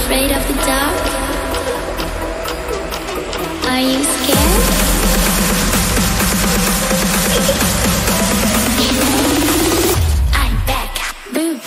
afraid of the dark? Are you scared? I'm back. Boom.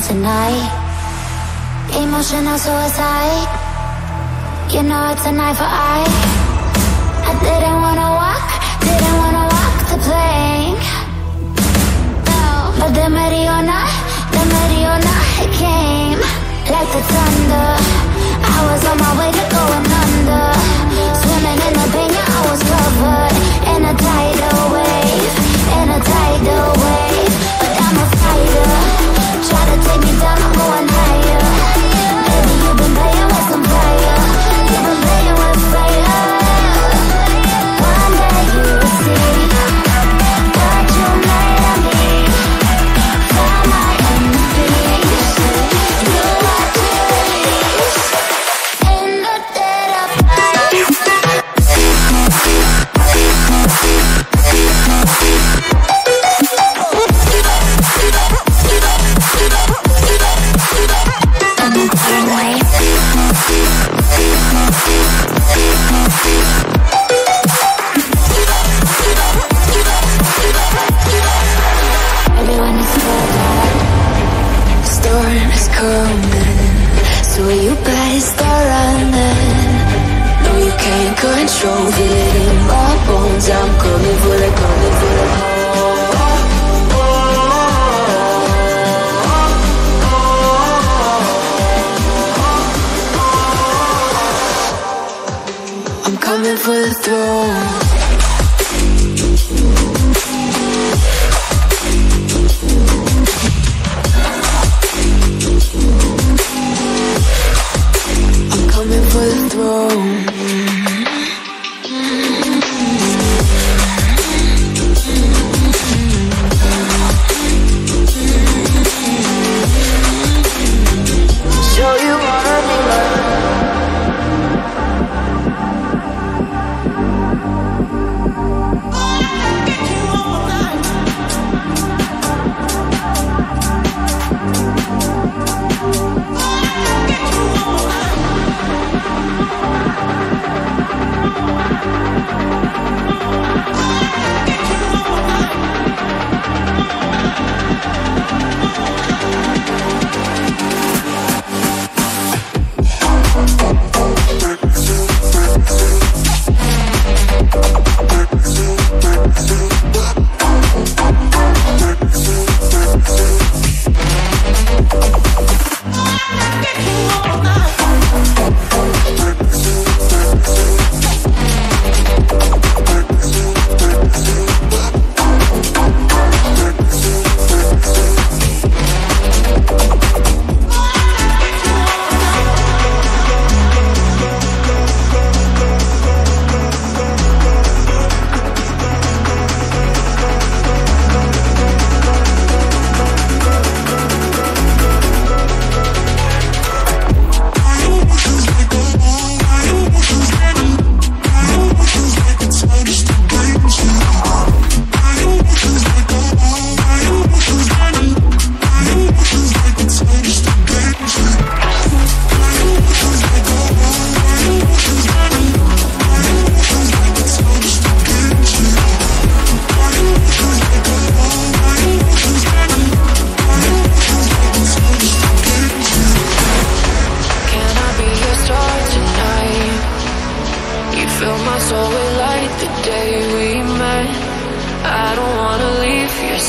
Tonight, emotional suicide. You know it's an eye for eye. I didn't wanna walk the plank. No, but the Mariona, it came like the thunder. I was on my way to going under, swimming in the pain, yeah, I was covered in a tidal wave, but I'm a fighter. Try to take me down, I'm going higher. Baby, you've been playing with some fire. You've been playing with fire. One day you will see what you made of me. Tell my enemies you are to release in the dead of night. Everyone is scared. Storm is coming, so you better start running. No, you can't control it in my bones. I'm coming for the I'm coming for the throne. I'm coming for the throne. Show you wanna be loved.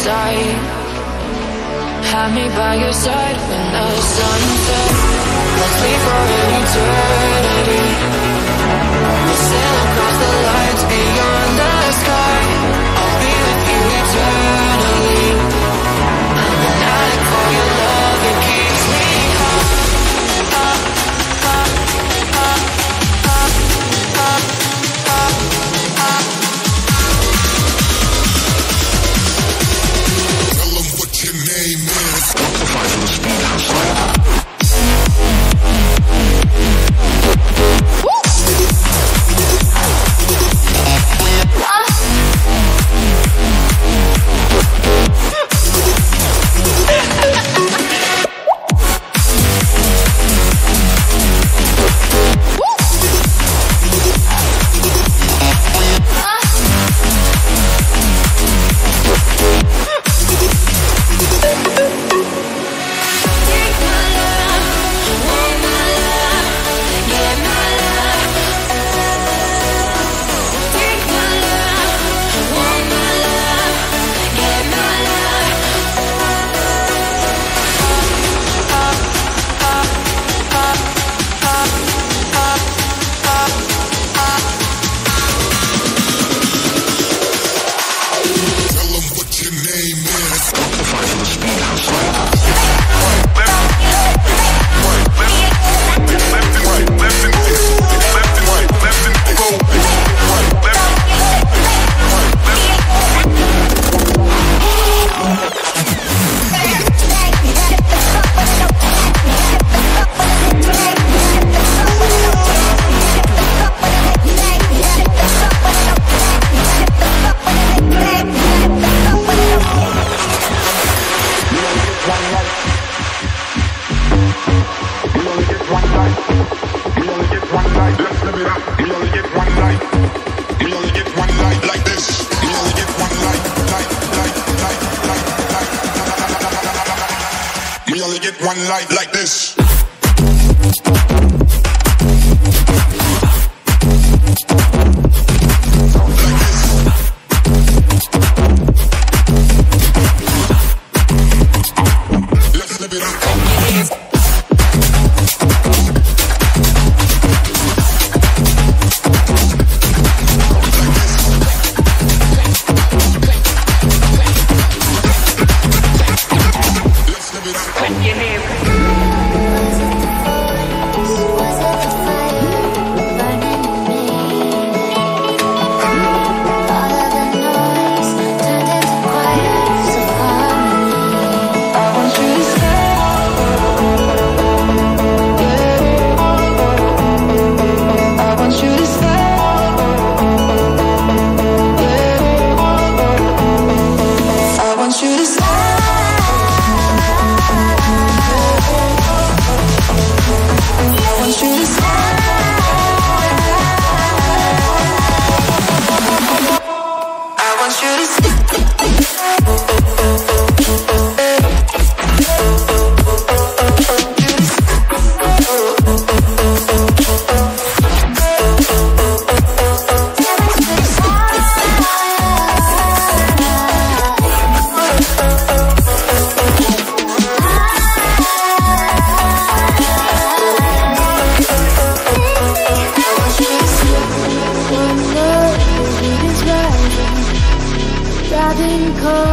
sight. Have me by your side when the sun sets. Let's leave for an eternity. We'll sail across the lights beyond the sky. I'll be with you eternally. I'm an addict for your love, it keeps me high. Tell them what your name is. Amplify for the speakers. One life like this. Let's live it up. Cold